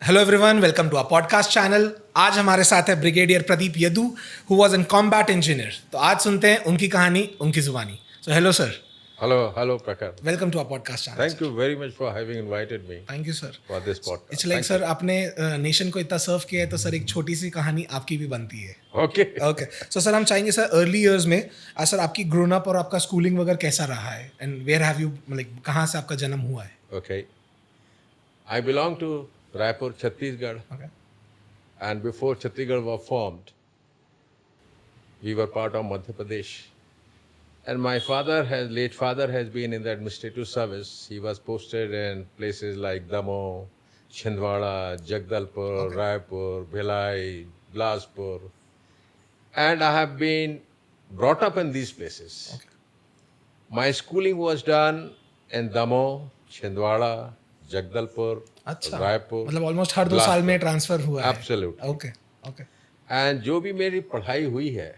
Hello everyone, welcome to our podcast channel. आज हमारे साथ है brigadier Pradeep Yadu, who was an combat engineer. तो आज सुनते हैं उनकी कहानी, उनकी जुबानी। So hello sir, Hello, Prakar. Welcome to our podcast channel. Thank you very much for having invited me thank you sir for this podcast. It's like Thank sir, आपने nation को इतना सर्व किया है तो सर एक छोटी सी कहानी आपकी भी बनती है। you. Okay. Okay so sir, हम चाहेंगे सर अर्ली इयर्स में सर आपकी ग्रोन अप और आपका स्कूलिंग वगैरह कैसा रहा है, and where have you, like कहाँ से आपका जन्म हुआ है? Okay. I belong to Raipur, Chhattisgarh, okay and before Chhattisgarh was formed, we were part of Madhya Pradesh. And my late father has been in the administrative service. He was posted in places like Damoh, Chhindwara, Jagdalpur, Raipur, Bhilai, Bilaspur. And I have been brought up in these places. Okay. My schooling was done in Damoh, Chhindwara, Jagdalpur, अच्छा, Raipur. मतलब almost हर 2 साल में transfer हुआ है। Absolutely. Okay okay and जो भी मेरी पढ़ाई हुई है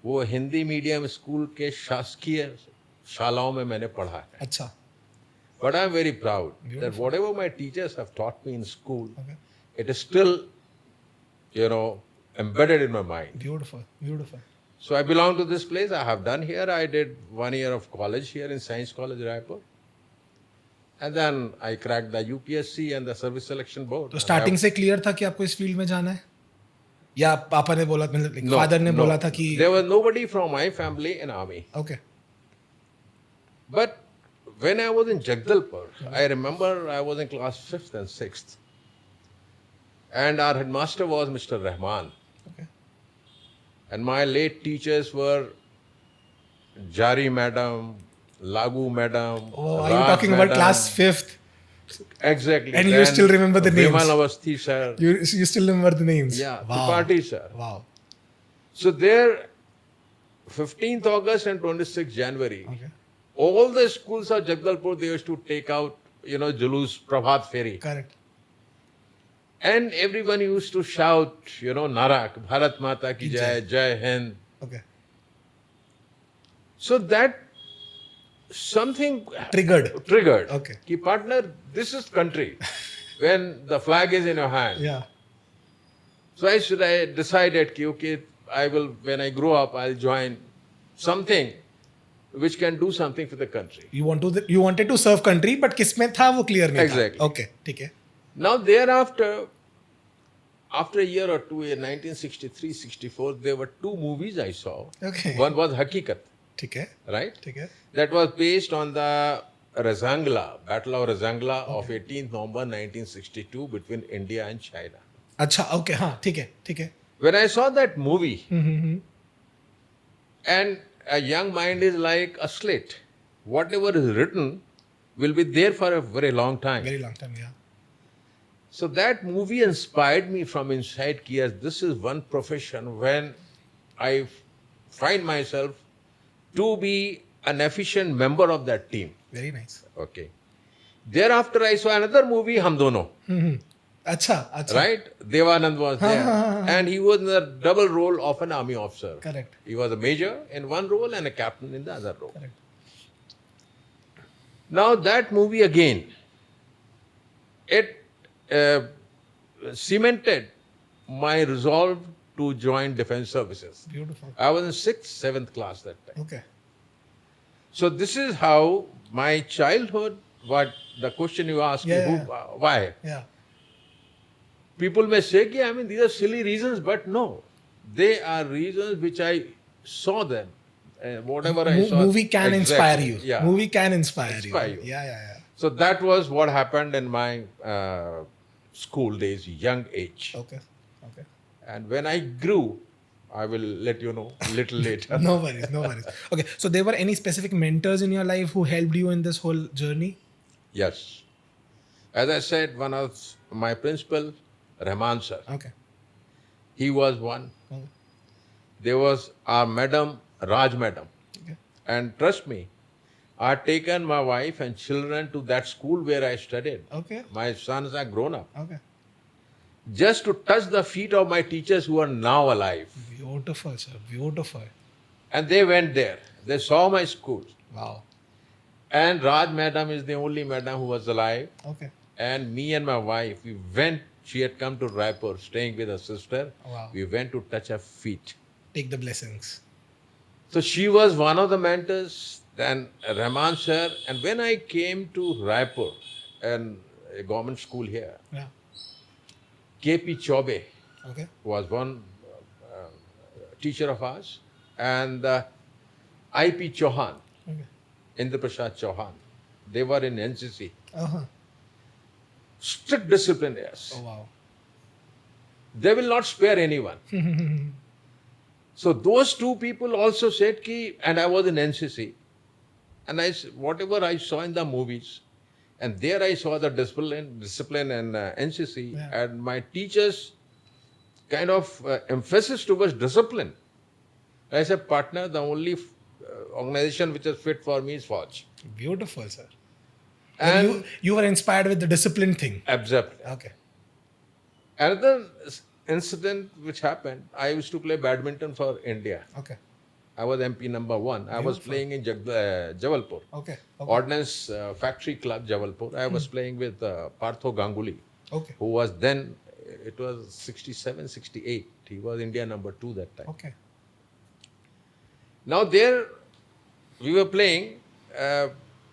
वो हिंदी मीडियम स्कूल के शासकीय शालाओं में मैंने पढ़ा है। अच्छा but I am very proud that Beautiful. Whatever my teachers have taught me in school okay it is still embedded in my mind. Beautiful So I belong to this place. I have done here. I did 1 year of college here in Science College, Raipur. And then I cracked the UPSC and the Service Selection Board. तो starting से clear था कि आपको इस field में जाना है, या पापा ने बोला, मतलब फादर ने बोला था कि There was nobody from my family in army. Okay But when I was in Jagdalpur, I remember I was in class 5th and 6th. And our headmaster was Mr. Rahman. Okay And my late teachers were Jari Madam, Lagu Madam, Oh, are you Raj talking about Madam. class 5th? Exactly. And you still remember the names? Vimal Avasthi sir. You still remember the names? Yeah, Wow. Tripathi sir. Wow. So there, 15th August and 26th January, Okay. all the schools of Jagdalpur, they used to take out, Julus, Prabhat Ferry. Correct. And everyone used to shout, Narak, Bharat Mata ki Jai, Jai Hind. Okay. So that something Triggered. triggered. Okay. Ki partner, this is country. When the flag is in your hand. Yeah. So I decided ki, okay, when I grow up, I'll join something which can do something for the country. You wanted to serve country, but किसमें था वो clear नहीं था. Exactly. Okay, ठीक है. Now thereafter, after a year or two, in 1963-64, there were 2 movies I saw. Okay. One was Hakikat, ठीक है. right? ठीक है. That was based on the Razangla, Battle of Razangla of 18th November 1962 between India and China. अच्छा, okay, हाँ, ठीक है, ठीक है. When I saw that movie, Mm-hmm. and a young mind is like a slate. Whatever is written will be there for a very long time. Very long time, yeah. So that movie inspired me from inside. Yes, this is one profession when I find myself to be an efficient member of that team. Very nice. Okay. Thereafter, I saw another movie, Hum Dono. Mm-hmm. अच्छा, अच्छा. Right? Devanand was there. And he was in the double role of an army officer. Correct. He was a major in one role and a captain in the other role. Correct. Now that movie again, it cemented my resolve to join defense services. Beautiful. I was in 6th, 7th class that time. Okay. So this is how my childhood, what the question you asked me, Yeah. why? Yeah. People may say, these are silly reasons, but no. They are reasons which I saw them. Whatever I saw. Movie can inspire you. Yeah. Movie can inspire Inspire you. you. Yeah. So that was what happened in my school days, young age. Okay. And when I grew, I will let you know a little later. No worries. Okay, so there were any specific mentors in your life who helped you in this whole journey? Yes. As I said, one of my principal, Rahman sir, Okay. he was one. Okay. There was our madam, Raj madam. Okay. And trust me, I had taken my wife and children to that school where I studied. Okay. My sons are grown up. Okay. Just to touch the feet of my teachers who are now alive. Beautiful, sir. Beautiful. And they went there. They saw my school. Wow. And Raj madam is the only madam who was alive. Okay. and me and my wife, we went. She had come to Raipur, staying with her sister. Wow. We went to touch her feet. Take the blessings. So she was one of the mentors, then Rahman sir. And when I came to Raipur, and a government school here, Yeah. KP Chaube Okay. was one teacher of ours, and IP Chauhan, Okay. Indra Prasad Chauhan, they were in NCC. Uh-huh. Strict disciplinarians. Oh, wow. They will not spare anyone. So those two people also said ki, and I was in NCC, and whatever I saw in the movies, and there I saw the discipline and NCC, Yeah. and my teachers kind of emphasis towards discipline. I said, partner, the only organization which is fit for me is Fauj. Beautiful, sir. And you were inspired with the discipline thing. Absolutely. Okay. Another incident which happened, I used to play badminton for India. Okay. I was MP number 1. I was Beautiful. playing in Jabalpur. Okay. Ordnance Factory Club, Jabalpur. I was playing with Partho Ganguly, Okay. who was then, it was 67, 68. He was India number 2 that time. Okay. Now there, we were playing,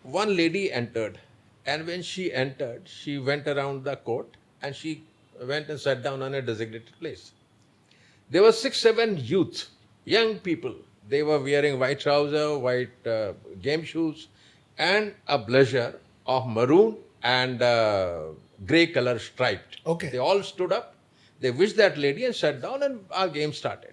one lady entered. And when she entered, she went around the court and she went and sat down on a designated place. There were 6, 7 youth, young people. They were wearing white trouser, white game shoes, and a blazer of maroon and grey color striped. Okay. They all stood up. They wished that lady and sat down, and our game started.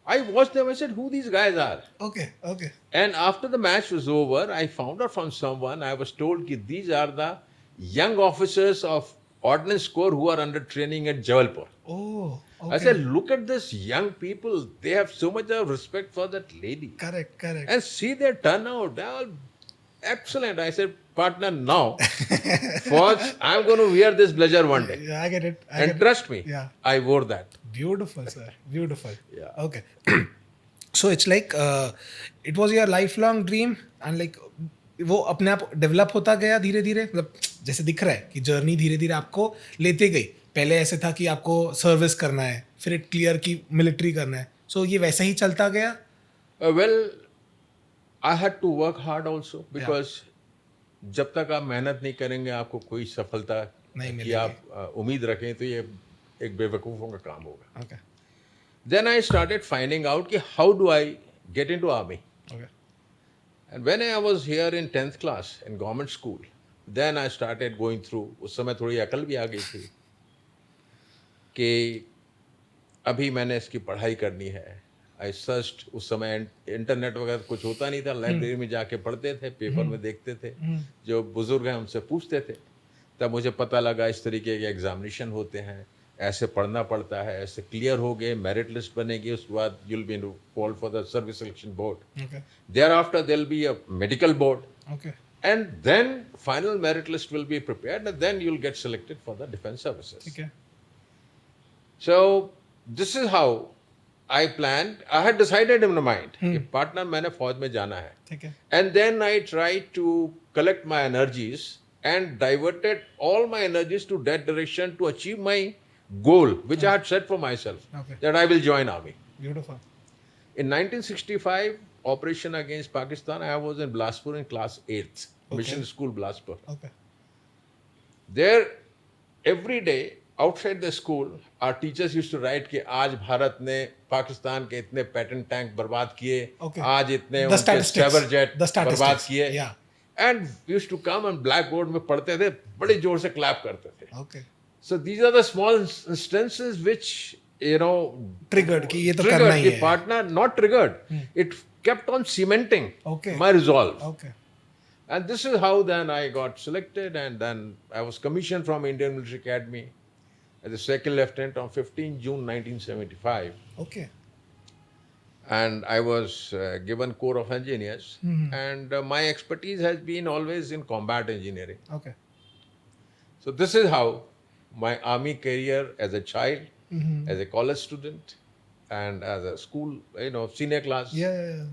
I watched them. I said, who these guys are? Okay. Okay. And after the match was over, I found out from someone, I was told that these are the young officers of Ordnance Corps who are under training at Jabalpur. Oh. Okay. I said, look at this young people. They have so much of respect for that lady. Correct. Correct. And see their turnout. They are excellent. I said, partner, now, Fauj, I'm going to wear this blazer one day. Yeah, I get it. And trust me, Yeah. I wore that. Beautiful, sir. Beautiful. Yeah. Okay. So it's like it was your lifelong dream and like वो अपने आप develop होता गया धीरे धीरे मतलब जैसे दिख रहा है कि जर्नी धीरे धीरे आपको लेते गई. पहले ऐसे था कि आपको सर्विस करना है, फिर एक क्लियर की मिलिट्री करना है. सो ये वैसा ही चलता गया. Well, I had to work hard also because जब तक आप मेहनत नहीं करेंगे आपको कोई सफलता नहीं कि मिलेगी. आप उम्मीद रखें तो ये एक बेवकूफ़ों का काम होगा. Okay. Then I started finding out कि how do I get into army. Okay. And when I was here in 10th class in government school, then I started going through, उस समय थोड़ी अकल भी आ गई थी कि अभी मैंने इसकी पढ़ाई करनी है. I searched, उस समय इंटरनेट वगैरह कुछ होता नहीं था, लाइब्रेरी में जाके पढ़ते थे, पेपर में देखते थे, जो बुजुर्ग हैं उनसे पूछते थे. तब मुझे पता लगा इस तरीके के एग्जामिनेशन होते हैं, ऐसे पढ़ना पड़ता है, ऐसे क्लियर हो गए, मेरिट लिस्ट बनेगी, उसके बाद you'll be called for the service selection board. Okay. Thereafter there'll be a medical board, Okay. and then final merit list will be prepared, and then you'll get selected for the defense services. ठीक है. So this is how I planned. I had decided in my mind कि partner मैंने फौज में जाना है. ठीक है. And then I tried to collect my energies and diverted all my energies to that direction to achieve my goal, which I had set for myself, Okay. that I will join army. Beautiful. In 1965, operation against Pakistan, I was in Bilaspur in class 8th, mission school Bilaspur. Okay. There, every day, outside the school, our teachers used to write कि आज भारत ने पाकिस्तान के इतने Patton tank बर्बाद किए, Okay. आज इतने The उनके statistics. Stabber jet The statistics. बर्बाद किए. Yeah. And we used to come and blackboard में पढ़ते थे, बड़े जोर से clap करते थे. Okay. So these are the small instances which, Triggered कि ये तो करना ही the है. partner, not triggered. It kept on cementing Okay. my resolve. Okay. And this is how then I got selected, and then I was commissioned from Indian Military Academy as a second lieutenant on 15 June 1975. Okay. And I was given Corps of Engineers, and my expertise has been always in combat engineering. Okay. So this is how my army career as a child, as a college student, and as a school, senior class, Yeah.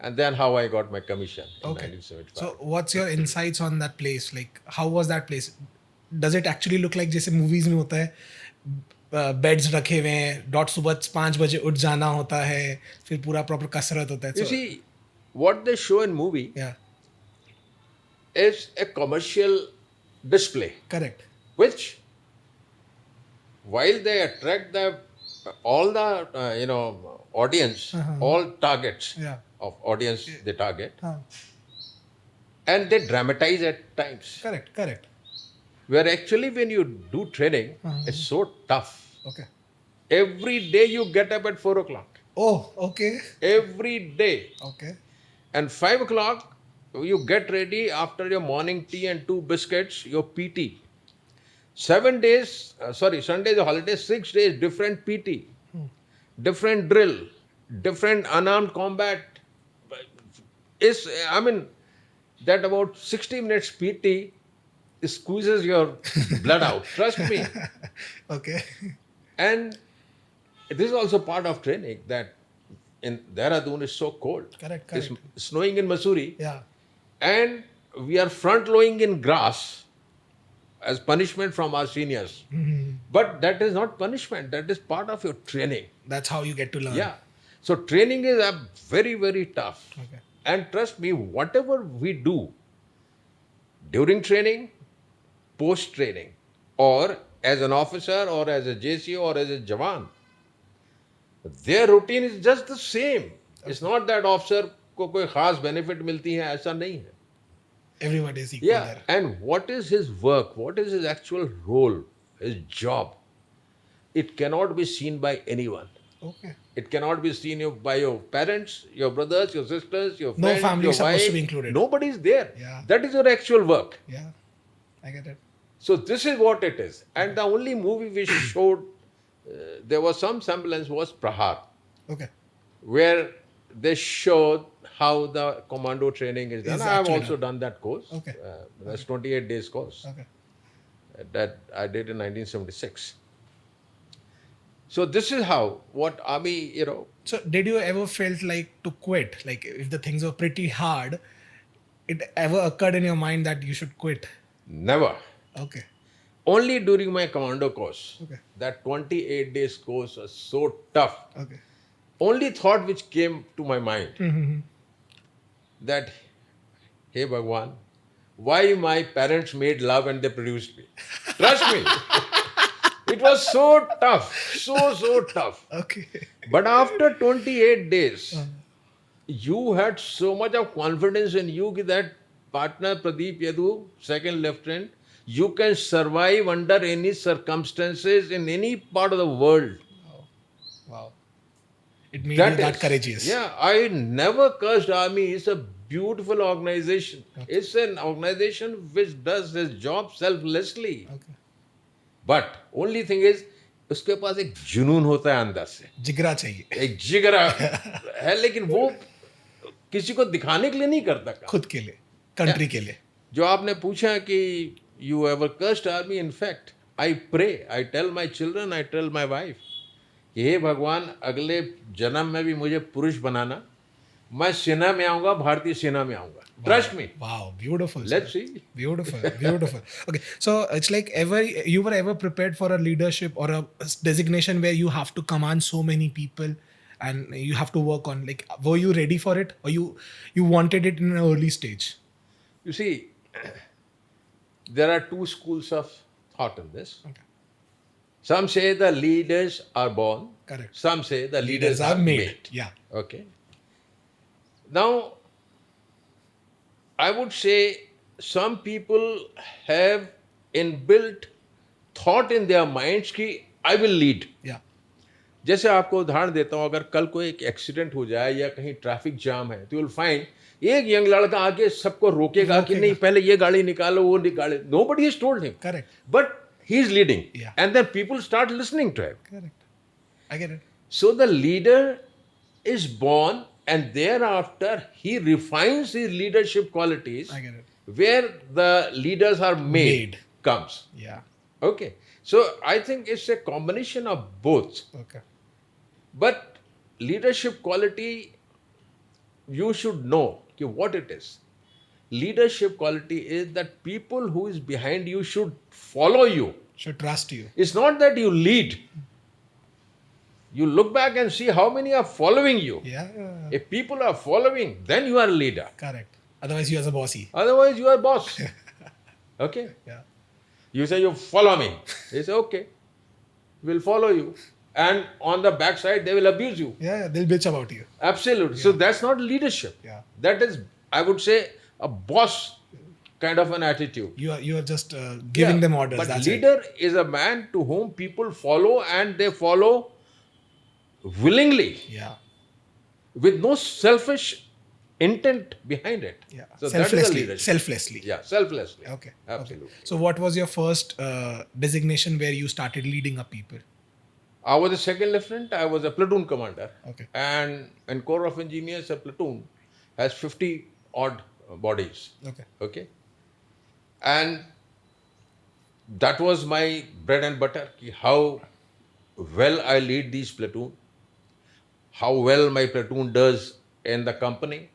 And then how I got my commission in Okay. 1975. So what's your insights on that place? Like, how was that place? Does it actually look like जैसे movies में होता है, beds रखे हुए हैं, dot सुबह 5 बजे उठ जाना होता है, फिर पूरा प्रॉपर कसरत होता है? You So, see, what they show in movie yeah, is a commercial display, correct. which while they attract the all the audience, all targets Yeah. of audience they target, Huh. and they dramatize at times. Correct. Where actually when you do training, it's so tough. Okay. Every day you get up at 4 o'clock. Oh, okay. Every day. Okay. And 5 o'clock, you get ready after your morning tea and 2 biscuits, your PT. 7 days, Sunday is a holiday, 6 days, different PT, different drill, different unarmed combat. That about 60 minutes PT squeezes your blood out. Trust me. Okay. And this is also part of training that in Dehradun is so cold. Correct. It's snowing in Missouri. Yeah. And we are front lowing in grass as punishment from our seniors. But that is not punishment. That is part of your training. That's how you get to learn. Yeah. So training is very, very tough. Okay. And trust me, whatever we do during training, post training, or as an officer, or as a JCO, or as a Jawan, their routine is just the same. It's not that officer को कोई खास benefit मिलती है, ऐसा नहीं है. Everybody is equal Yeah, there. and what is his work? What is his actual role? His job? It cannot be seen by anyone. Okay. It cannot be seen by your parents, your brothers, your sisters, your No friends, family your is supposed wife. to be included. Nobody is there. Yeah. That is your actual work. Yeah. I get it. So this is what it is. And the only movie which showed there was some semblance was Prahar, Okay. where they showed how the commando training is done. Is I have actually also done that course. Okay. That's 28 days course Okay. that I did in 1976. So this is how, what army, So did you ever felt like to quit? Like if the things were pretty hard, it ever occurred in your mind that you should quit? never. Okay. Only during my commando course. Okay. That 28 days course was so tough. Okay. Only thought which came to my mind that, hey Bhagwan, why my parents made love and they produced me? Trust me. It was so tough. So tough. Okay. But after 28 days, you had so much of confidence in you that partner Pradeep Yadu, second lieutenant, you can survive under any circumstances in any part of the world. Wow. It made you that courageous. Yeah, I never cursed army. It's a beautiful organization. Okay. It's an organization which does its job selflessly. Okay. But only thing is, उसके पास एक जुनून होता है अंदर से. जिगरा चाहिए. एक जिगरा है, लेकिन वो किसी को दिखाने के लिए नहीं करता काम. खुद के लिए, कंट्री के लिए. जो आपने पूछा कि you ever cursed army, in fact, I pray, I tell my children, I tell my wife, कि हे भगवान अगले जन्म में भी मुझे पुरुष बनाना, मैं सेना में आऊंगा, भारतीय सेना में आऊंगा. Trust me. Wow, beautiful. Let's sir. see. Beautiful. Okay, so it's like you were ever prepared for a leadership or a designation where you have to command so many people and you have to work on, like, were you ready for it, or you wanted it in an early stage? You see, there are two schools of thought in this. Okay. Some say the leaders are born. Correct. Some say the leaders are made. Yeah. Okay. Now, I would say some people have inbuilt thought in their minds कि I will lead. Yeah. जैसे आपको उदाहरण देता हूँ, अगर कल कोई एक एक्सीडेंट हो जाए या कहीं ट्रैफिक जाम है, तो यू विल फाइंड एक यंग लड़का आके सबको रोकेगा कि नहीं पहले ये गाड़ी निकालो, वो निकाले. Nobody has told him. Correct. But he is leading. Yeah. And then people start listening to him. Correct. I get it. So the leader is born, and thereafter he refines his leadership qualities. I get it. Where the leaders are made comes. Yeah. Okay. So I think it's a combination of both. Okay. But leadership quality you should know what it is. Leadership quality is that people who is behind you should follow you. Should trust you. It's not that you lead. You look back and see how many are following you. Yeah. If people are following, then you are a leader. Correct. Otherwise, you as a bossy. Otherwise, you are boss. Okay? Yeah. You say, you follow me. They say, okay, we'll follow you. And on the backside, they will abuse you. Yeah. They'll bitch about you. Absolutely. So that's not leadership. Yeah. That is, I would say, a boss kind of an attitude. You are just giving Yeah, them orders. But That's it. leader is a man to whom people follow, and they follow willingly, Yeah. with no selfish intent behind it. Yeah. So that is a Selflessly. leadership. Selflessly. Yeah, selflessly. Okay. Absolutely. Okay. So, what was your first designation where you started leading up people? I was a second lieutenant. I was a platoon commander. Okay. And in Corps of Engineers, a platoon has 50 odd bodies. Okay. Okay. And that was my bread and butter. How well I lead these platoon, how well my platoon does in the company,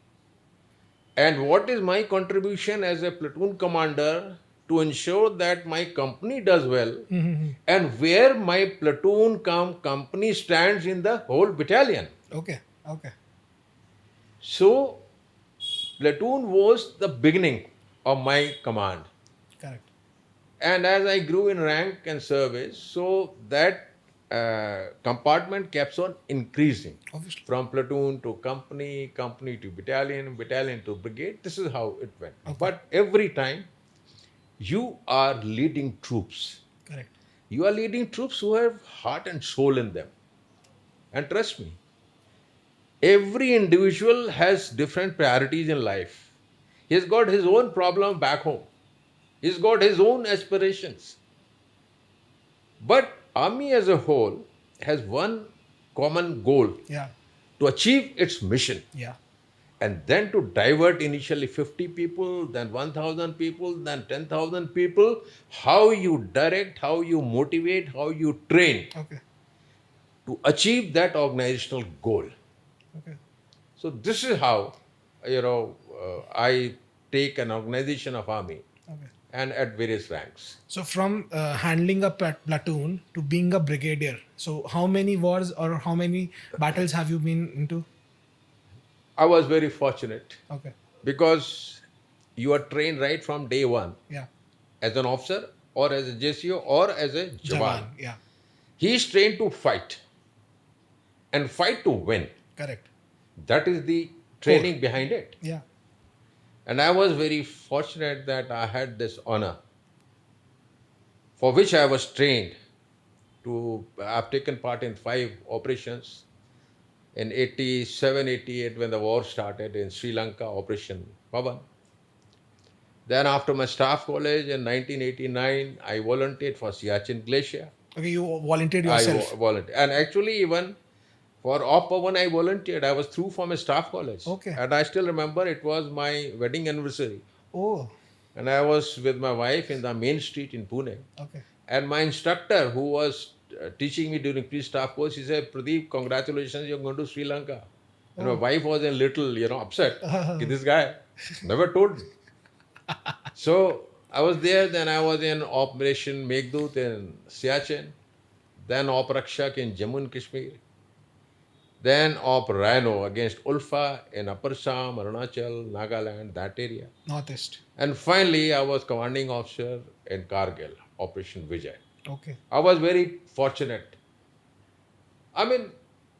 and what is my contribution as a platoon commander to ensure that my company does well, and where my platoon company stands in the whole battalion. Okay. Okay. So, platoon was the beginning of my command. Correct. And as I grew in rank and service, so that compartment kept on increasing. Obviously. From platoon to company, company to battalion, battalion to brigade. This is how it went. Okay. But every time you are leading troops. Correct. You are leading troops who have heart and soul in them. And trust me, every individual has different priorities in life. He's got his own problem back home. He's got his own aspirations. But army as a whole has one common goal: Yeah. to achieve its mission. Yeah. And then to divert initially 50 people, then 1,000 people, then 10,000 people. How you direct, how you motivate, how you train Okay. to achieve that organizational goal. Okay. So this is how, I take an organization of army Okay. and at various ranks. So from handling a platoon to being a brigadier, so how many wars or how many battles have you been into? I was very fortunate Okay. because you are trained right from day one Yeah. as an officer or as a JCO or as a Jawan. Yeah. He is trained to fight and fight to win. Correct. That is the training behind it. Yeah. And I was very fortunate that I had this honor for which I was trained to. I've taken part in 5 operations. In 87, 88, when the war started in Sri Lanka, Operation Pavan. Then after my staff college in 1989, I volunteered for Siachen Glacier. Okay, you volunteered yourself. I volunteered. And actually even for Op Pavan, I volunteered. I was through from a staff college. Okay. And I still remember it was my wedding anniversary. Oh. And I was with my wife in the main street in Pune. Okay. And my instructor, who was teaching me during pre-staff course, he said, Pradeep, congratulations, you're going to Sri Lanka. And my wife was a little, upset. This guy never told me. So I was there, then I was in Operation Meghdut in Siachen, then Op Rakshak in Jammu and Kashmir, then Op Rhino against Ulfa in Upper Assam, Arunachal, Nagaland, that area. Northeast. And finally, I was commanding officer in Kargil, Operation Vijay. Okay. I was very fortunate. I mean,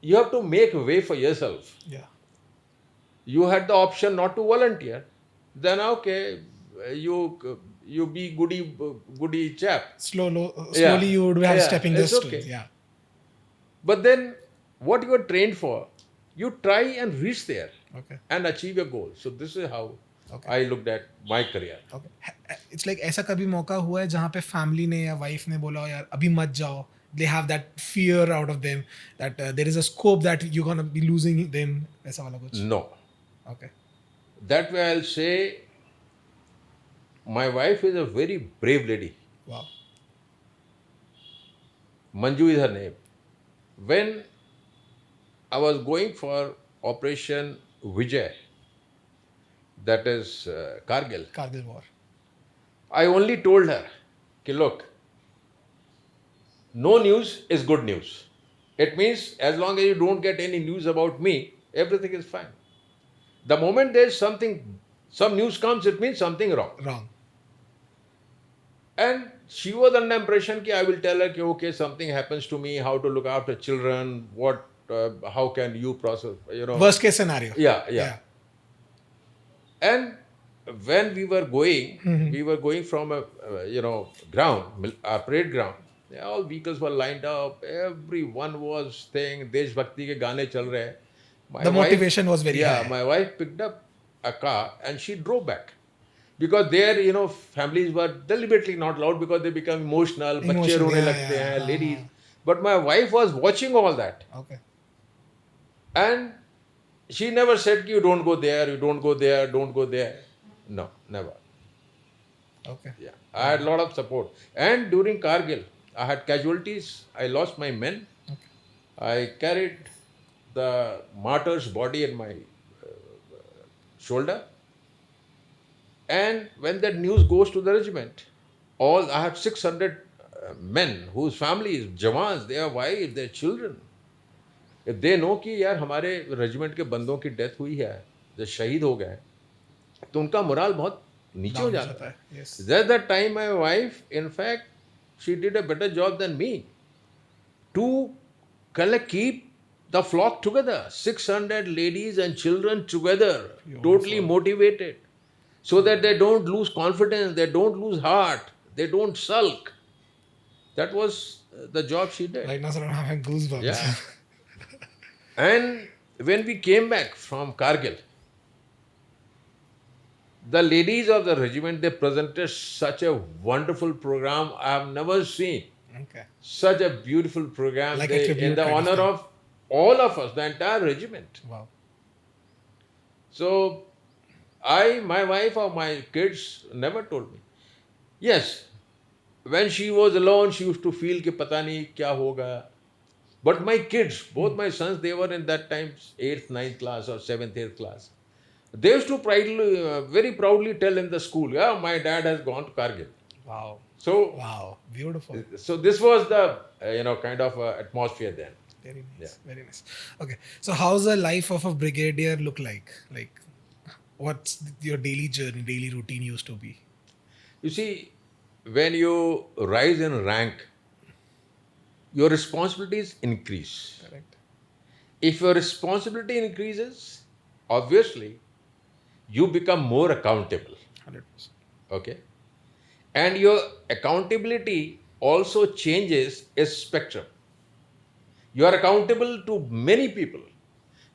you have to make a way for yourself. Yeah. You had the option not to volunteer. Then okay, you be goody chap. Slowly you would have stepping it's this. okay. Yeah. But then, what you are trained for, you try and reach there Okay. and achieve your goal. So this is how Okay. I looked at my career. Okay. It's like ऐसा कभी मौका हुआ है जहाँ पे family ने या wife ने बोला यार अभी मत जाओ, they have that fear out of them that there is a scope that you're gonna be losing them, ऐसा वाला कुछ? No. Okay. That way I'll say my wife is a very brave lady. Wow. Manju is her name. When I was going for Operation Vijay, that is Kargil. Kargil War. I only told her, look, no news is good news. It means as long as you don't get any news about me, everything is fine. The moment there's some news comes, it means something wrong. Wrong. And she was under the impression that I will tell her, okay, something happens to me, how to look after children, how can you process, Worst case scenario. Yeah. And when we were going from a ground, a parade ground. All vehicles were lined up. Everyone was saying Deshbhakti ke gaane chal rahe hain. The motivation was very high. My wife picked up a car and she drove back. Because there, families were deliberately not loud because they become emotional. बच्चे रोने लगते हैं, ladies. But my wife was watching all that. Okay. And she never said, you don't go there, you don't go there, don't go there. No, never. Okay. Yeah, I had a lot of support. And during Kargil, I had casualties. I lost my men. Okay. I carried the martyr's body in my shoulder. And when that news goes to the regiment, I had 600 men whose families, jawans, their wives, their children, if they know कि यार हमारे regiment के बंदों की death हुई है, जो शहीद हो गए, तो उनका मोरल बहुत नीचे हो जाता है. Yes. At that time, my wife, in fact, she did a better job than me to keep the flock together, 600 ladies and children together, totally motivated, so that they don't lose confidence, they don't lose heart, they don't sulk. That was the job she did. Right now, sir, I'm having goosebumps. Yeah. And when we came back from Kargil, the ladies of the regiment, they presented such a wonderful program I have never seen. Okay. Such a beautiful program, Like a tribute in the kind of honor thing. of all of us, the entire regiment. Wow. So, my wife or my kids never told me. Yes, when she was alone, she used to feel कि पता नहीं क्या होगा. But my kids, both my sons, they were in that time 8th, 9th class or 7th, 8th class. They used to very proudly tell in the school, yeah, my dad has gone to Kargil. Wow. So, Wow. Beautiful. so this was the, kind of atmosphere then. Very nice. Very nice. Okay. So how's the life of a brigadier look like? Like, what's your daily journey, daily routine used to be? You see, when you rise in rank, your responsibilities increase. Correct. If your responsibility increases, obviously, you become more accountable. 100%. Okay? And your accountability also changes its spectrum. You are accountable to many people.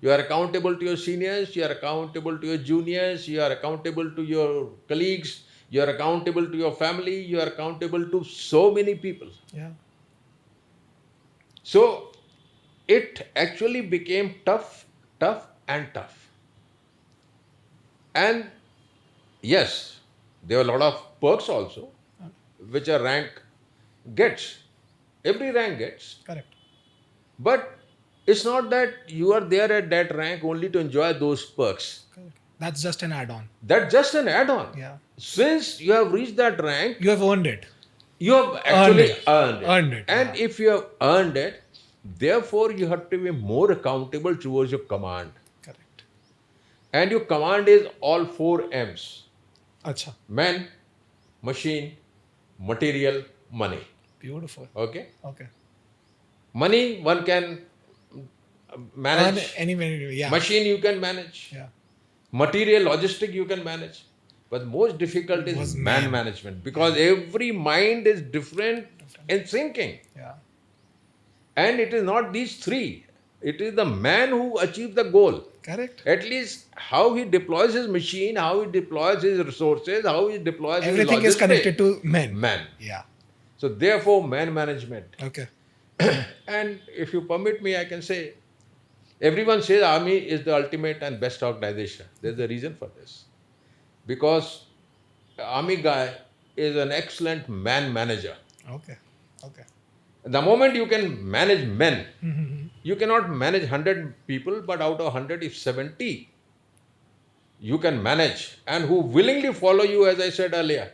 You are accountable to your seniors, you are accountable to your juniors, you are accountable to your colleagues, you are accountable to your family, you are accountable to so many people. Yeah. So, it actually became tough. And yes, there were a lot of perks also, which a rank gets. Every rank gets. Correct. But it's not that you are there at that rank only to enjoy those perks. Correct. That's just an add-on. That's just an add-on. Yeah. Since you have reached that rank, You have earned it. you have actually earned it. Earned it, And if you have earned it, therefore you have to be more accountable towards your command. Correct. And your command is all 4 M's. Acha. Man, machine, material, money. Beautiful. Okay? Okay. Money one can manage. Yeah. Machine you can manage. Yeah. Material, logistic you can manage. But most difficult is Was man man. management, because every mind is different in thinking. Yeah. And it is not these 3. It is the man who achieves the goal. Correct. At least how he deploys his machine, how he deploys his resources, how he deploys Everything his is connected to men. Man. Yeah. So therefore, man management. Okay. And if you permit me, I can say, everyone says army is the ultimate and best organization. There's a reason for this. Because the army guy is an excellent man manager. Okay. Okay. The moment you can manage men, you cannot manage 100 people, but out of 100, if 70 you can manage and who willingly follow you, as I said earlier,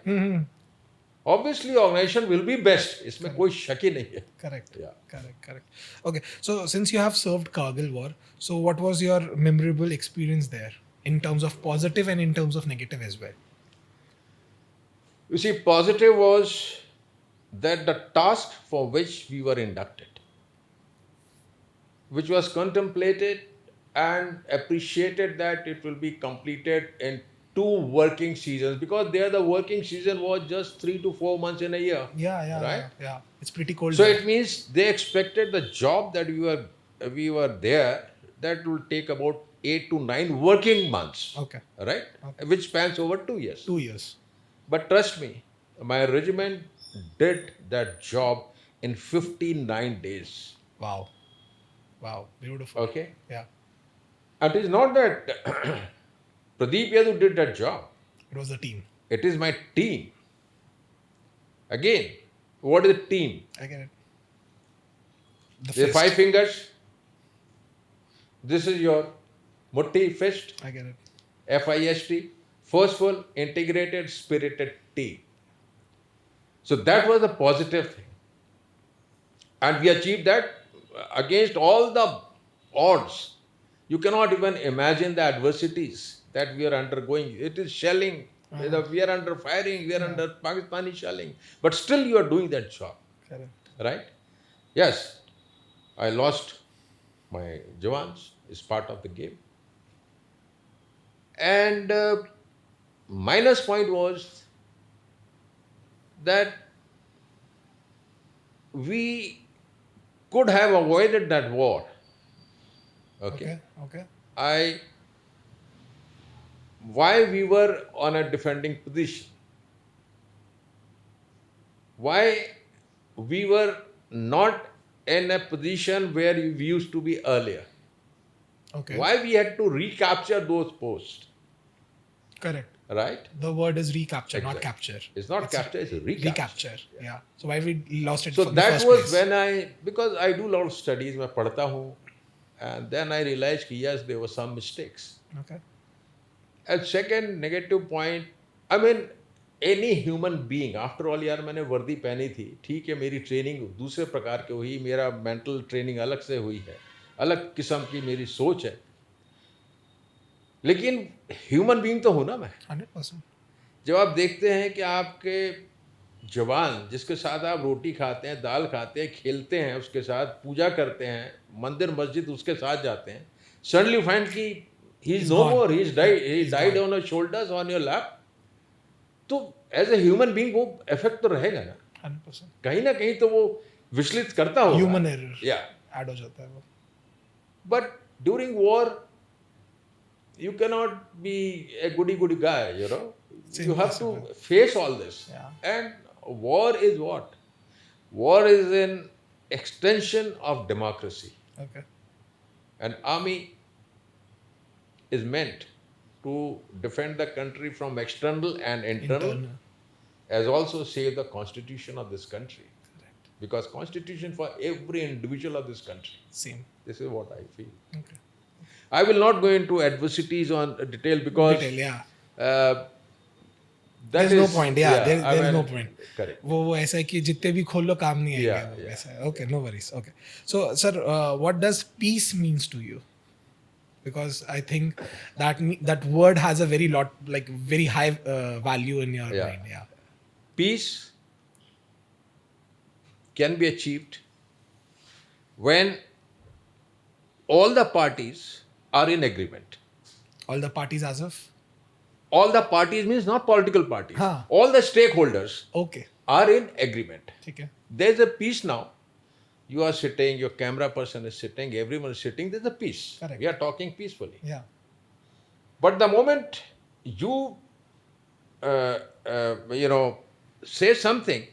obviously organization will be best. इसमें कोई शक ही नहीं है. Correct. Yeah. Correct. Okay. So since you have served Kargil War, so what was your memorable experience there in terms of positive and in terms of negative as well? You see, positive was that the task for which we were inducted, which was contemplated and appreciated that it will be completed in 2 working seasons, because there the working season was just 3 to 4 months in a year. Right? Yeah. It's pretty cold. So there. it means they expected the job that we were there, that will take about 8 to 9 working months. Okay. Right? Which spans over 2 years. 2 years. But trust me, my regiment did that job in 59 days. Wow. Beautiful. Okay? Yeah. And it is not that Pradeep Yadu did that job. It was the team. It is my team. Again, what is a team? I get it. There are 5 fingers. This is your mutti, fist. I get it. FIST. Forceful, integrated, spirited team. So that was a positive thing. And we achieved that against all the odds. You cannot even imagine the adversities that we are undergoing. It is shelling. We are under firing. We are under Pakistani shelling. But still you are doing that job. Correct. Right? Yes. I lost my Jawans. It's part of the game. And minus point was that we could have avoided that war. Okay. Why we were on a defending position? Why we were not in a position where we used to be earlier? Okay. Why we had to recapture those posts? Correct. Right? The word is recapture, not Exactly. capture. It's not capture, it's recapture. Recapture. Yeah. So why we lost it? So in the that first was place? when because I do a lot of studies, मैं पढ़ता हूँ, and then I realized कि yes, there were some mistakes. Okay. And second negative point, I mean, any human being, after all यार मैंने वर्दी पहनी थी, ठीक है मेरी ट्रेनिंग दूसरे प्रकार की हुई, मेरा मेंटल ट्रेनिंग अलग से हुई है, अलग किस्म की मेरी सोच है, लेकिन ह्यूमन बीइंग तो हूँ ना मैं. 100%. जब आप देखते हैं कि आपके जवान जिसके साथ आप रोटी खाते हैं, दाल खाते हैं, खेलते हैं, उसके साथ पूजा करते हैं, मंदिर मस्जिद उसके साथ जाते हैं, suddenly find कि he is no more, he died on your shoulders, on your lap. तो एज ए ह्यूमन बीइंग वो इफेक्ट तो रहेगा ना. 100%. कहीं ना कहीं तो वो विचलित करता होगा. Human error. Yeah. ऐड हो जाता है वो. But during war, you cannot be a goody guy, you know. It's you have to impossible. face all this. Yeah. And war is what? War is an extension of democracy. Okay. An army is meant to defend the country from external and internal, as also save the constitution of this country. Correct. Because constitution for every individual of this country. Same. This is what I feel. Okay. I will not go into adversities on detail because yeah. that There's is no point. Yeah, I there's mean, no point. Correct. वो ऐसा है कि जितने भी खोल लो काम नहीं आएगा. Yeah, वो yeah. ऐसा है. Okay, no worries. Okay. So, sir, what does peace means to you? Because I think that word has a very high value in your Yeah. mind. Yeah. Peace can be achieved when all the parties are in agreement. All the parties as of? All the parties means not political parties. हाँ. All the stakeholders Okay. are in agreement. ठीक है. There's a peace now. You are sitting, your camera person is sitting, everyone is sitting, there's a peace. Correct. We are talking peacefully. Yeah. But the moment you, say something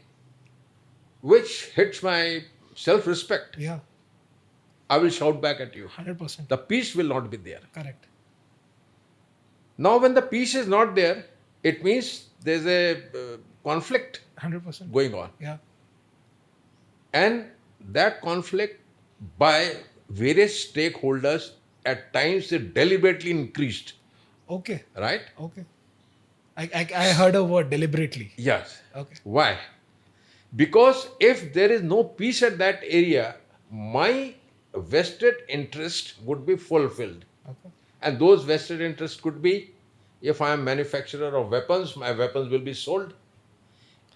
which hits my self-respect, Yeah. I will shout back at you. 100%. The peace will not be there. Correct. Now, when the peace is not there, it means there's a conflict 100%. going on. Yeah. And that conflict by various stakeholders at times it deliberately increased. Okay. right? Okay. I heard a word deliberately. Yes. Okay. Why? Because if there is no peace at that area, my vested interest would be fulfilled. Okay. And those vested interests could be, if I am manufacturer of weapons, my weapons will be sold.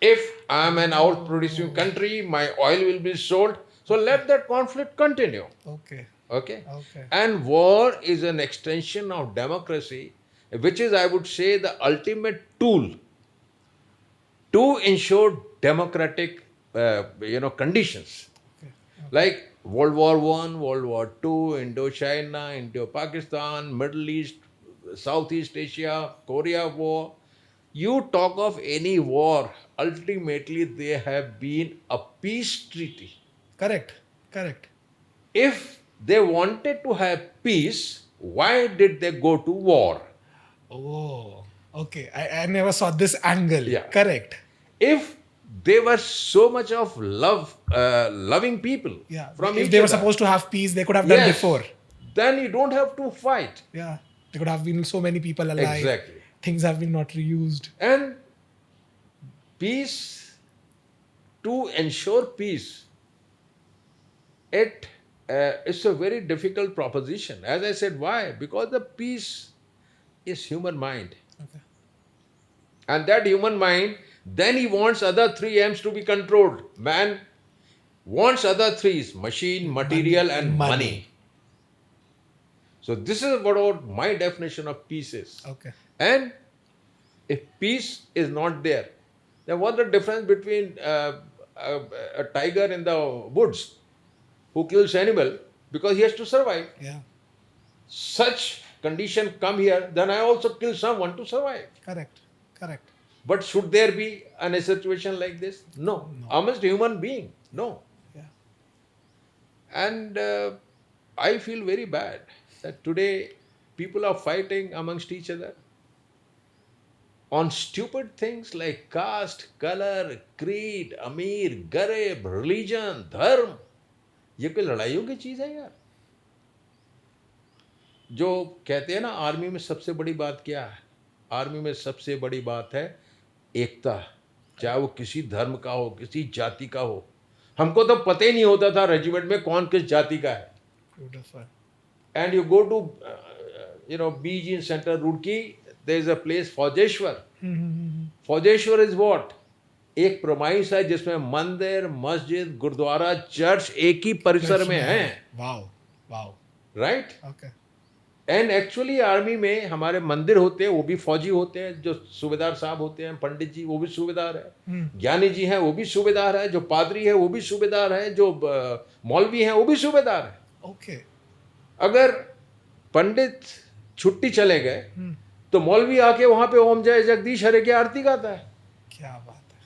If I am an out producing country, my oil will be sold. So let that conflict continue. Okay. Okay? Okay. And war is an extension of democracy, which is, I would say, the ultimate tool to ensure democratic conditions. Okay. Like World War One, World War Two, Indochina, Indo-Pakistan, Middle East, Southeast Asia, Korea War. You talk of any war, ultimately they have been a peace treaty. Correct. Correct. If they wanted to have peace, why did they go to war? Oh. Okay. I never saw this angle. Yeah. Correct. If they were so much of loving people Yeah. from If each they were other, supposed to have peace, they could have done yes, before. then you don't have to fight. Yeah. There could have been so many people alive. Exactly. Things have been not reused. And peace, to ensure peace, it's a very difficult proposition. As I said, why? Because the peace is human mind. Okay. And that human mind, then he wants other three M's to be controlled. Man wants other threes: machine, material, and money. So this is what my definition of peace is. Okay. And if peace is not there, then what's the difference between a tiger in the woods who kills animal because he has to survive? Yeah. Such condition come here, then I also kill someone to survive. Correct. Correct. But should there be a situation like this? No. Amongst human being, no. Yeah. And I feel very bad that today people are fighting amongst each other on stupid things like caste, color, creed, अमीर, गरीब, religion, धर्म. ये कोई लड़ाइयों की चीज है यार? जो कहते हैं ना, आर्मी में सबसे बड़ी बात क्या है? आर्मी में सबसे बड़ी बात है एकता, चाहे वो किसी धर्म का हो, किसी जाति का हो. हमको तो पता ही नहीं होता था रेजिमेंट में कौन किस जाति का है. Beautiful. And you go to BG Center, Roorkee, there is a place Faujeshwar. Faujeshwar is what? एक प्रमाइस है जिसमें मंदिर, मस्जिद, गुरुद्वारा, चर्च एक ही परिसर में हैं. Wow. Wow. Right? Okay. And actually army में हमारे मंदिर होते हैं, वो भी फौजी होते हैं. जो सूबेदार साहब होते हैं, पंडित जी, वो भी सूबेदार है. ज्ञानी जी हैं, वो भी सूबेदार है. जो पादरी है, वो भी सूबेदार है. जो मौलवी हैं, वो भी सूबेदार है. Okay. अगर पंडित छुट्टी चले गए तो मौलवी आके वहां पे ओम जय जगदीश हरे की आरती गाता है. क्या बात है.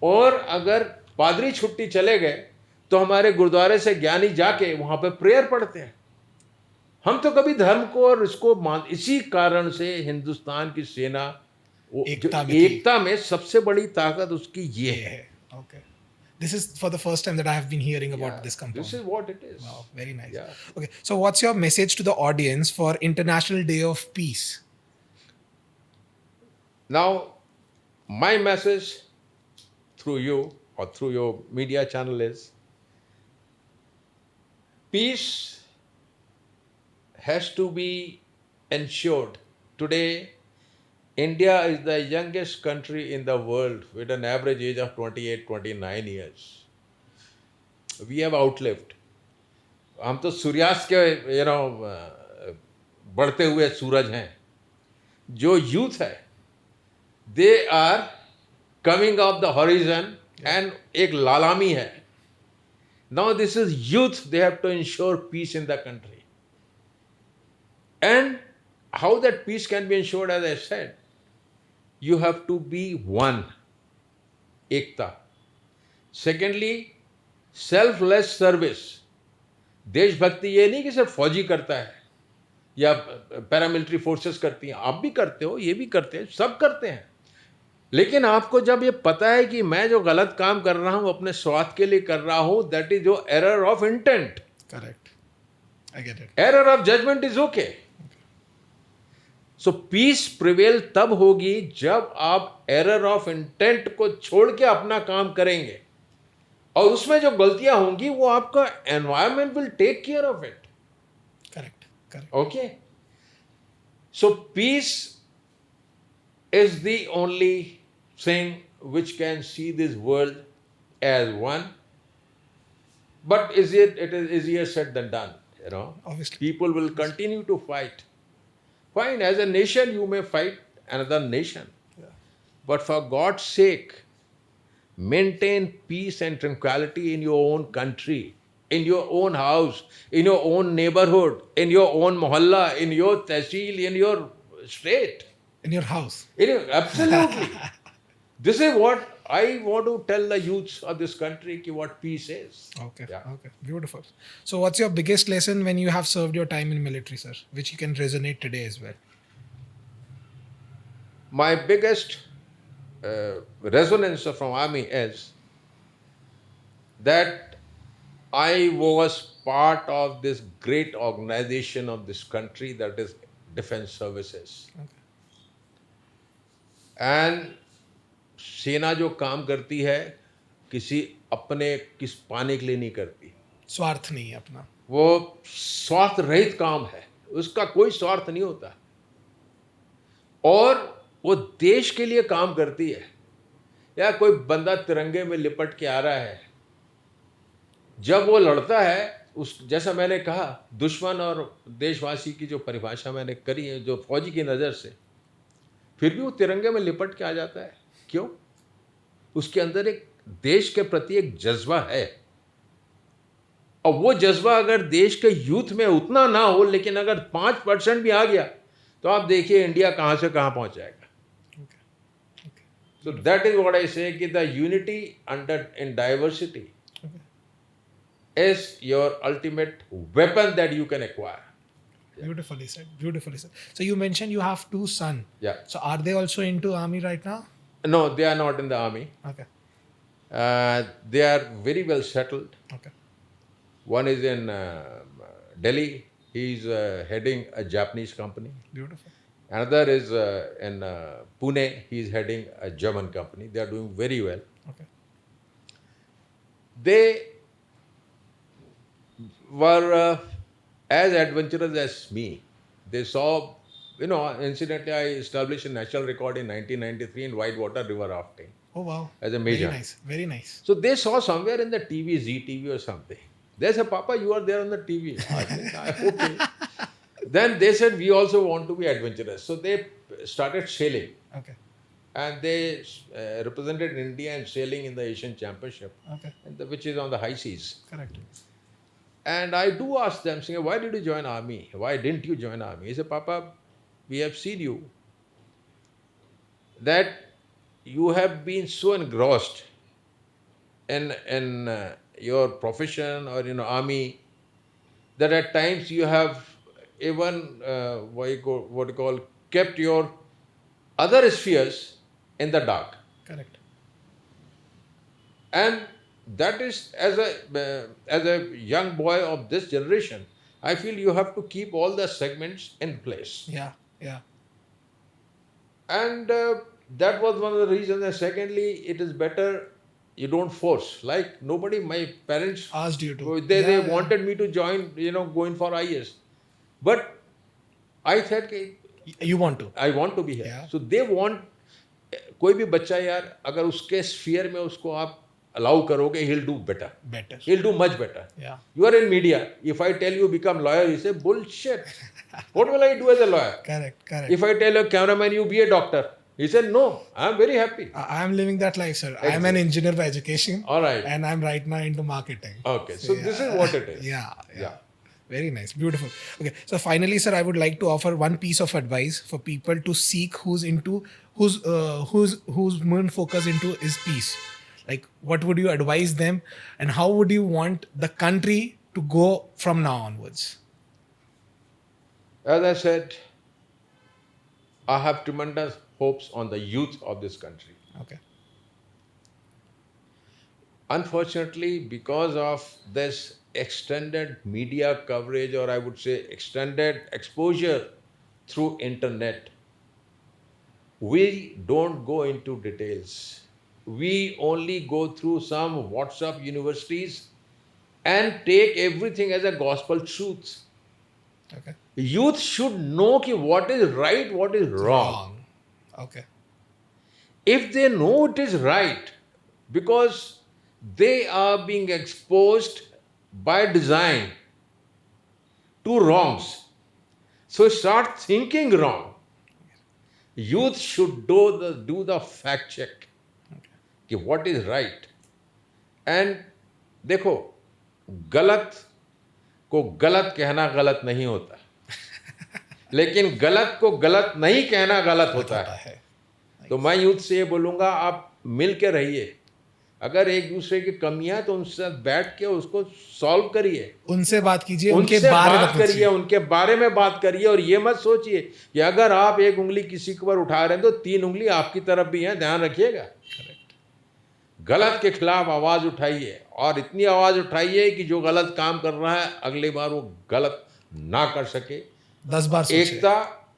और अगर पादरी छुट्टी चले गए तो हमारे गुरुद्वारे से ज्ञानी जाके वहां पे प्रेयर पढ़ते हैं. हम तो कभी धर्म को और इसको मान, इसी कारण से हिंदुस्तान की सेना एकता में सबसे बड़ी ताकत उसकी ये है. Okay. This is for the first time that I have been hearing about this compound. This is what it is. Wow, very nice. Yeah. Okay, so what's your message to the audience for International Day of Peace? Now, my message through you or through your media channel is peace has to be ensured. Today, India is the youngest country in the world with an average age of 28-29 years. We have outlived. हम तो सूर्यास्त के बढ़ते हुए सूरज हैं. जो youth है, they are coming off the horizon and एक लालामी है. Now this is youth, they have to ensure peace in the country. And how that peace can be ensured, as I said, you have to be one, Ekta. Secondly, selfless service. देशभक्ति ये नहीं कि सिर्फ फौजी करता है या paramilitary forces करती हैं. आप भी करते हो, ये भी करते हैं, सब करते हैं. लेकिन आपको जब ये पता है कि मैं जो गलत काम कर रहा हूं अपने स्वार्थ के लिए कर रहा हूं, that is your error of intent. Correct. I get it. Error of judgement is okay. So peace prevail तब होगी जब आप एरर ऑफ इंटेंट को छोड़ के अपना काम करेंगे, और उसमें जो गलतियां होंगी वो आपका environment will take care of it. Correct. Correct. Okay, so peace is the only thing which can see this world as one. But it is easier said than done, you know. Obviously. People will continue to fight. Fine, as a nation you may fight another nation, Yeah. but for God's sake, maintain peace and tranquility in your own country, in your own house, in your own neighborhood, in your own mohalla, in your tehsil, in your state. In your house. Absolutely. This is what I want to tell the youths of this country ki what peace is. Okay. Yeah. Okay. Beautiful. So, what's your biggest lesson when you have served your time in military, sir, which you can resonate today as well? My biggest resonance from army is that I was part of this great organization of this country, that is Defense Services. Okay. And सेना जो काम करती है किसी अपने किस पाने के लिए नहीं करती. स्वार्थ नहीं है अपना. वो स्वार्थ रहित काम है, उसका कोई स्वार्थ नहीं होता, और वो देश के लिए काम करती है. या कोई बंदा तिरंगे में लिपट के आ रहा है, जब वो लड़ता है, उस जैसा मैंने कहा दुश्मन और देशवासी की जो परिभाषा मैंने करी है जो फौजी की नज़र से, फिर भी वो तिरंगे में लिपट के आ जाता है. क्यों? उसके अंदर एक देश के प्रति एक जज्बा है, और वो जज्बा अगर देश के यूथ में उतना ना हो, लेकिन अगर 5% भी आ गया तो आप देखिए इंडिया कहाँ से कहाँ पहुँच जाएगा. So that is what I say कि the unity in diversity is your ultimate weapon that you can acquire. Beautifully said. Beautifully said. So you mentioned you have 2 sons. Yeah. So are they also into army right now? No, they are not in the army. Okay. They are very well settled. Okay. One is in Delhi. He's heading a Japanese company. Beautiful. Another is in Pune. He's heading a German company. They are doing very well. Okay. They were as adventurous as me. They saw, incidentally, I established a national record in 1993 in whitewater river rafting. Oh, wow. As a major. Very nice. Very nice. So they saw somewhere in the TV, ZTV or something. They said, Papa, you are there on the TV. I said, okay. Then they said, we also want to be adventurous. So they started sailing. Okay. And they represented India in sailing in the Asian Championship, Okay. which is on the high seas. Correct. And I do ask them, saying, why did you join army? Why didn't you join army? He said, Papa, we have seen you that you have been so engrossed in your profession or army that at times you have even what you call kept your other spheres in the dark. Correct. And that is, as a young boy of this generation, I feel you have to keep all the segments in place. Yeah. Yeah. And that was one of the reasons. And secondly, it is better you don't force. Like nobody, my parents Asked you to. They wanted me to join, go in for IS. But I said, You want to. I want to be here. Yeah. So they want, कोई भी बच्चा यार अगर उसके sphere में उसको आप allow karoge, he'll do better. Better. He'll do much better. Yeah. You are in media. If I tell you become lawyer, you say, bullshit. What will I do as a lawyer? Correct. Correct. If I tell a cameraman, you be a doctor. He said, no, I'm very happy. I am living that life, sir. Exactly. I am an engineer by education. All right. And I'm right now into marketing. Okay. So this is what it is. Yeah. Yeah. Very nice. Beautiful. Okay. So finally, sir, I would like to offer one piece of advice for people to seek whose main focus into is peace. Like, what would you advise them, and how would you want the country to go from now onwards? As I said, I have tremendous hopes on the youth of this country. Okay. Unfortunately, because of this extended media coverage, or I would say extended exposure through internet. We don't go into details. We only go through some WhatsApp universities and take everything as a gospel truth. Okay. Youth should know कि what is right, what is wrong. Okay. If they know it is right, because they are being exposed by design to wrongs, so start thinking wrong. Youth should do the fact check कि what is right. And देखो, गलत को गलत कहना गलत नहीं होता, लेकिन गलत को गलत नहीं कहना गलत होता है. तो मैं यूथ से ये बोलूँगा, आप मिल के रहिए. अगर एक दूसरे की कमियां तो उनसे साथ बैठ के उसको सॉल्व करिए, उनसे बात कीजिए, उनसे बात करिए, उनके बारे में बात करिए. और ये मत सोचिए कि अगर आप एक उंगली किसी के ऊपर उठा रहे हैं तो 3 उंगली आपकी तरफ भी है. ध्यान रखिएगा. गलत के खिलाफ आवाज उठाइए, और इतनी आवाज उठाइए कि जो गलत काम कर रहा है अगली बार वो गलत ना कर सके. 10 बार सोचिए. एकता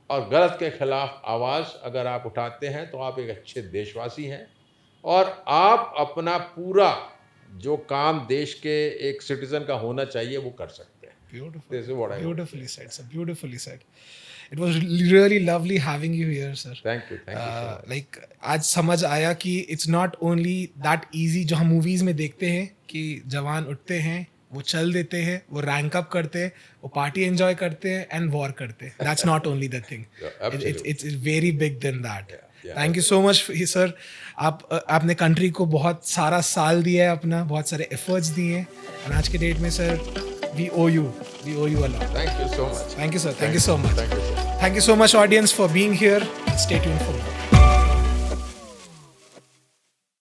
और गलत के खिलाफ आवाज अगर आप उठाते हैं तो आप एक अच्छे देशवासी हैं, और आप अपना पूरा जो काम देश के एक सिटीजन का होना चाहिए वो कर सकते हैं. Beautiful. This is what I want. Beautifully said, sir. Beautifully said. It was really lovely having you here, sir. Thank you so much. Like आज समझ आया कि it's not only that easy जो हम मूवीज में देखते हैं कि जवान उठते हैं, वो चल देते हैं, वो रैंक अप करते हैं, वो पार्टी एंजॉय करते हैं एंड वॉर करते हैं. That's not only the thing. It's very big than that. Thank you so much sir. आपने कंट्री को बहुत सारा साल दिया है अपना, बहुत सारे एफर्ट्स दिए हैं, और आज के डेट में sir we owe you a lot. Thank you so much. Thank you, sir. Thank you so much. Thank you so much. Thank you so much, audience, for being here. Stay tuned for more.